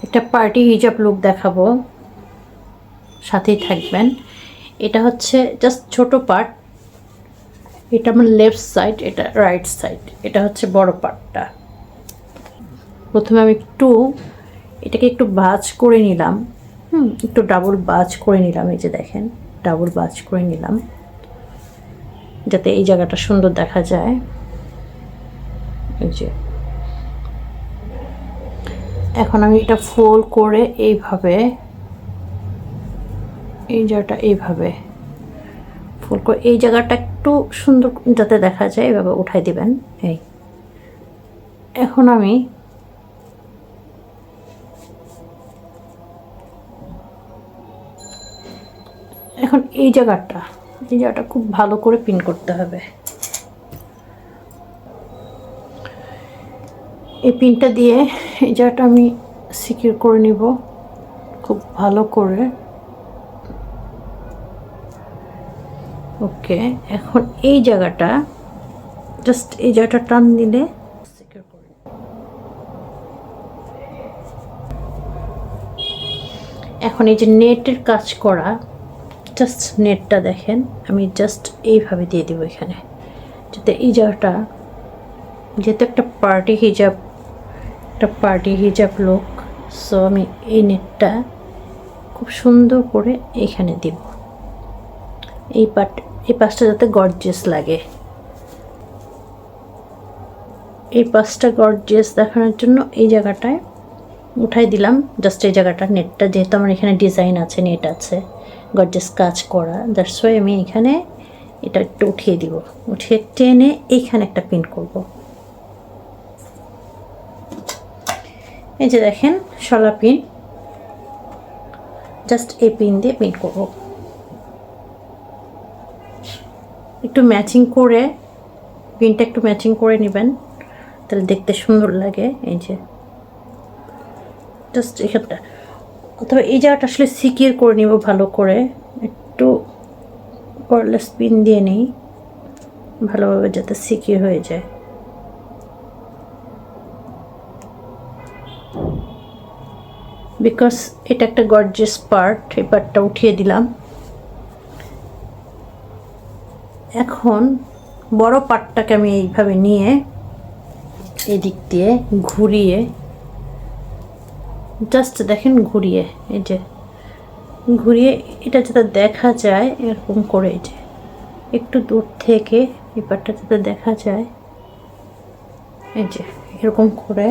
একটা পার্টি হিজাব লুক দেখাবো, সাথেই থাকবেন। এটা হচ্ছে জাস্ট ছোট পার্ট, এটা আমার লেফট সাইড, এটা রাইট সাইড, এটা হচ্ছে বড় পার্টটা। প্রথমে আমি এটাকে একটু ভাঁজ করে নিলাম, একটু ডাবল ভাঁজ করে নিলাম। এই যে দেখেন, ডাবল ভাঁজ করে নিলাম যাতে এই জায়গাটা সুন্দর দেখা যায়। এই যে এখন আমি এটা ফোল্ড করে এইভাবে, এই জায়গাটা এইভাবে ফোল্ড করে এই জায়গাটা একটু সুন্দর যাতে দেখা যায় এভাবে উঠাই দিবেন। এই এখন আমি এই জায়গাটা খুব ভালো করে পিন করতে হবে। এই পিনটা দিয়ে এই জায়গাটা আমি সিকিউর করে নিব খুব ভালো করে। ওকে, এখন এই জায়গাটা জাস্ট এই জায়গাটা টান দিলে সিকিউর করে। এখন এই যে নেটের কাজ করা, জাস্ট নেটটা দেখেন, আমি জাস্ট এইভাবে দিয়ে দিব এখানে, যাতে এই জায়গাটা, যেহেতু একটা পার্টি হিজাব লুক, সো আমি এই নেটটা খুব সুন্দর করে এখানে দিব। এই পাশটা যাতে গর্জিয়াস লাগে, এই পাশটা গর্জিয়াস দেখানোর জন্য এই জায়গাটায় উঠাই দিলাম। জাস্ট এই জায়গাটা নেটটা, যেহেতু আমার এখানে ডিজাইন আছে, নেট আছে, গর্জিয়াস কাজ করা, দ্যাটস ওয়াই আমি এখানে এটা একটু উঠিয়ে দিব। উঠিয়ে টেনে এইখানে একটা পিন করব। এই যে দেখেন শলা পিন, জাস্ট এই পিন দিয়ে পিন করব। একটু ম্যাচিং করে, পিনটা একটু ম্যাচিং করে নেবেন, তাহলে দেখতে সুন্দর লাগে। এই যে জাস্ট এখানটা, অথবা এই জায়গাটা আসলে সিকিউর করে নিব ভালো করে, একটু কর্ডলেস পিন দিয়ে নিই ভালোভাবে যাতে সিকিউর হয়ে যায়। বিকজ এটা একটা গর্জিয়াস পার্ট, এই পার্টটা উঠিয়ে দিলাম। এখন বড় পার্টটাকে আমি এইভাবে নিয়ে এদিক দিয়ে ঘুরিয়ে, জাস্ট দেখেন ঘুরিয়ে, এই যে ঘুরিয়ে এটা যাতে দেখা যায় এরকম করে, এই যে একটু দূর থেকে এই পার্টটা যাতে দেখা যায়, এই যে এরকম করে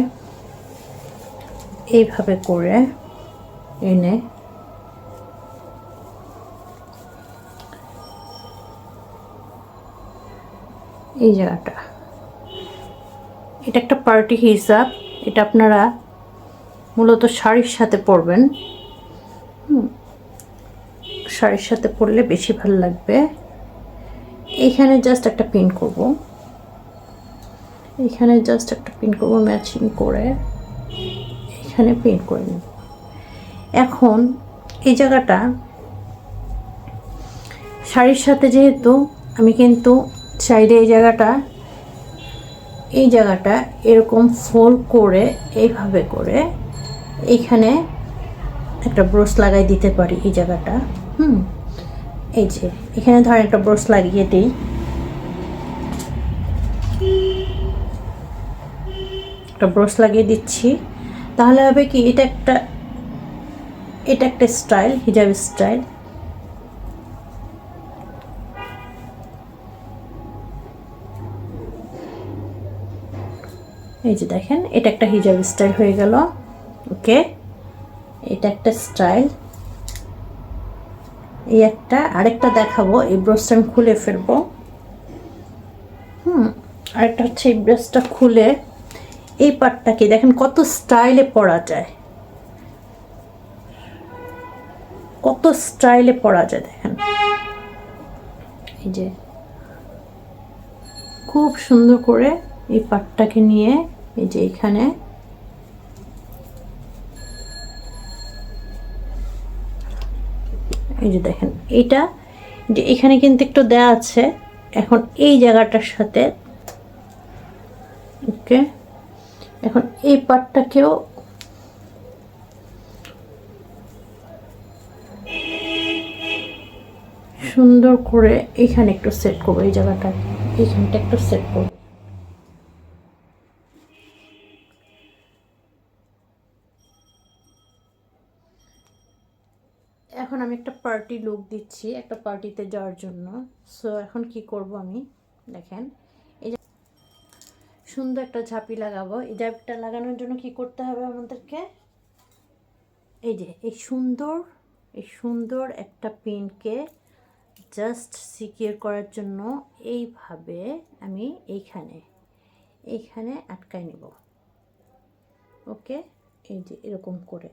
এইভাবে করে এনে এই জায়গাটা, এটা একটা পার্টি হিজাব, এটা আপনারা মূলত শাড়ির সাথে পরবেন। শাড়ির সাথে পরলে বেশি ভালো লাগবে। এইখানে জাস্ট একটা পিন করব, এখানে জাস্ট একটা পিন করব ম্যাচিং করে, এখানে পিন করে নেব। এখন এই জায়গাটা শাড়ির সাথে, যেহেতু আমি কিন্তু চাইলে এই জায়গাটা এরকম ফোল্ড করে এইভাবে করে এইখানে একটা ব্রোশ লাগাই দিতে পারি। এই জায়গাটা এই যে এখানে ধরেন একটা ব্রোশ লাগিয়ে দিই, একটা ব্রোশ লাগিয়ে দিচ্ছি, তাহলে হবে কি, এটা একটা স্টাইল, হিজাব স্টাইল। এই যে দেখেন, এটা একটা হিজাব স্টাইল হয়ে গেল। ওকে, এটা একটা স্টাইল। এই একটা আরেকটা দেখাবো, এই ব্রোশটা আমি খুলে ফেলবো। আরেকটা হচ্ছে এই ব্রোশটা খুলে এই পার্টটাকে দেখেন কত স্টাইলে পরা যায়, কত স্টাইলে পরা যায় দেখেন। এই যে খুব সুন্দর করে এই পার্টটাকে নিয়ে এই যে এখানে এই যে দেখেন, এইটা যে এখানে কিন্তু একটু দেয়া আছে। এখন এই জায়গাটার সাথে, ওকে, এখন এই পার্টটাকেও সুন্দর করে এখানে একটু সেট করবো, এই জায়গাটা এইখানটা একটু সেট করবো। এখন আমি একটা পার্টি লুক দিচ্ছি, একটা পার্টিতে যাওয়ার জন্য। সো এখন কি করব আমি দেখেন, এই যে সুন্দর একটা ঝাঁপি লাগাবো। এই ঝাঁপিটা লাগানোর জন্য কি করতে হবে আমাদেরকে, এই যে এই সুন্দর একটা পিনকে জাস্ট সিকিউর করার জন্য এইভাবে আমি এইখানে আটকায় নিব। ওকে, এই যে এরকম করে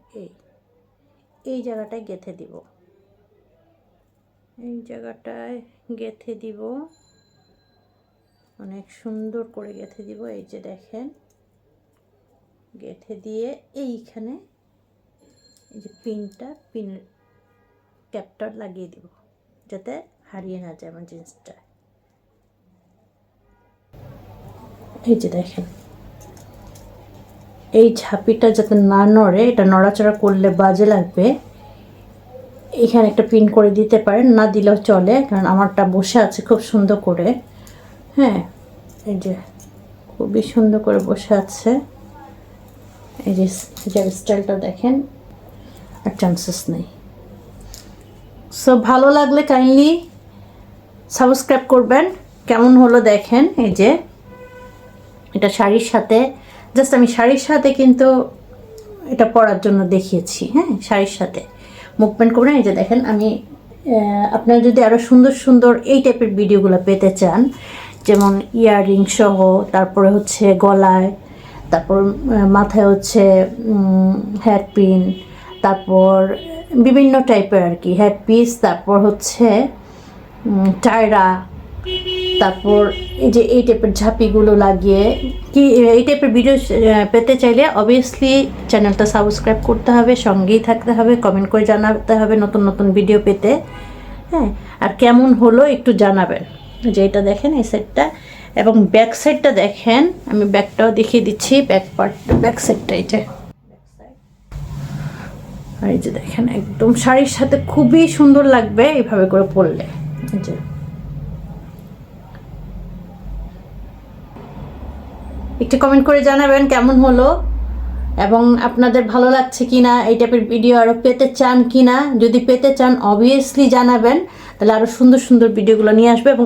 এই জায়গাটায় গেঁথে দিব, এই জায়গাটায় গেঁথে দিব, অনেক সুন্দর করে গেঁথে দিব। এই যে দেখেন, গেঁথে দিয়ে এইখানে এই যে পিন ক্যাপটা লাগিয়ে দিব যাতে হারিয়ে না যায় আমার জিন্সটা। এই যে দেখেন, এই ঝাঁপিটা যাতে না নড়ে, এটা নড়াচড়া করলে বাজে লাগবে। এখানে একটা পিন করে দিতে পারেন, না দিলেও চলে, কারণ আমারটা বসে আছে খুব সুন্দর করে। হ্যাঁ, এই যে খুবই সুন্দর করে বসে আছে। এই যে স্টাইলটা দেখেন, আর চান্সেস নেই। সো ভালো লাগলে কাইন্ডলি সাবস্ক্রাইব করবেন। কেমন হলো দেখেন, এই যে এটা শাড়ির সাথে, জাস্ট আমি শাড়ির সাথে কিন্তু এটা পরার জন্য দেখিয়েছি। হ্যাঁ, শাড়ির সাথে মুভমেন্ট করবেন। এই যে দেখেন, আমি আপনারা যদি আরও সুন্দর সুন্দর এই টাইপের ভিডিওগুলো পেতে চান, যেমন ইয়াররিং সহ, তারপরে হচ্ছে গলায়, তারপর মাথায় হচ্ছে হেড পিন, তারপর বিভিন্ন টাইপের আর কি হেড পিস, তারপর হচ্ছে টায়রা, তারপর এই যে এই টাইপের ঝাঁপিগুলো লাগিয়ে কি এই টাইপের ভিডিও পেতে চাইলে অবভিয়াসলি চ্যানেলটা সাবস্ক্রাইব করতে হবে, সঙ্গেই থাকতে হবে, কমেন্ট করে জানাতে হবে নতুন নতুন ভিডিও পেতে। হ্যাঁ, আর কেমন হলো একটু জানাবেন। যে এটা দেখেন এই সাইডটা, এবং ব্যাক সাইডটা দেখেন, আমি ব্যাকটাও দেখিয়ে দিচ্ছি। ব্যাক সাইডটা এই যে, আর এই যে দেখেন একদম শাড়ির সাথে খুবই সুন্দর লাগবে এইভাবে করে পরলে। এই যে একটু কমেন্ট করে জানাবেন কেমন হলো, এবং আপনাদের ভালো লাগছে কিনা, এই টাইপের ভিডিও আরও পেতে চান কিনা। যদি পেতে চান অবভিয়াসলি জানাবেন, তাহলে আরও সুন্দর সুন্দর ভিডিওগুলো নিয়ে আসবে, এবং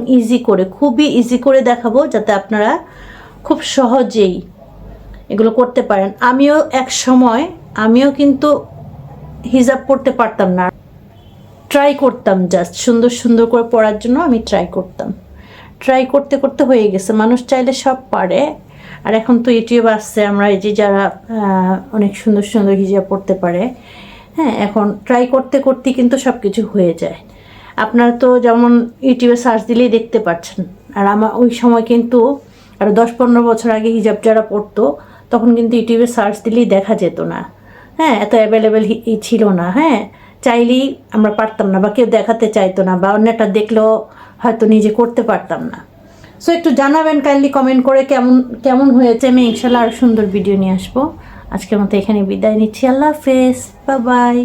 খুবই ইজি করে দেখাবো, যাতে আপনারা খুব সহজেই এগুলো করতে পারেন। আমিও কিন্তু হিজাব পড়তে পারতাম না, ট্রাই করতাম, জাস্ট সুন্দর সুন্দর করে পরার জন্য আমি ট্রাই করতে করতে হয়ে গেছে। মানুষ চাইলে সব পারে। আর এখন তো ইউটিউব আসছে, আমরা এই যে যারা অনেক সুন্দর সুন্দর হিজাব পড়তে পারে। হ্যাঁ, এখন ট্রাই করতে করতে কিন্তু সব কিছু হয়ে যায়। আপনারা তো যেমন ইউটিউবে সার্চ দিলেই দেখতে পাচ্ছেন। আর আমার ওই সময় কিন্তু আরও 10-15 বছর আগে হিজাব যারা পড়তো, তখন কিন্তু ইউটিউবে সার্চ দিলেই দেখা যেত না। হ্যাঁ, এত অ্যাভেলেবেল ছিল না। হ্যাঁ, চাইলেই আমরা পারতাম না, বা কেউ দেখাতে চাইতো না, বা অন্যটা দেখলেও হয়তো নিজে করতে পারতাম না। সো একটু জানাবেন কাইন্ডলি কমেন্ট করে কেমন হয়েছে। আমি ইনশাল্লাহ আরও সুন্দর ভিডিও নিয়ে আসবো। আজকের মতো এখানে বিদায় নিচ্ছি। আল্লাহ হাফেজ, বাই বাই।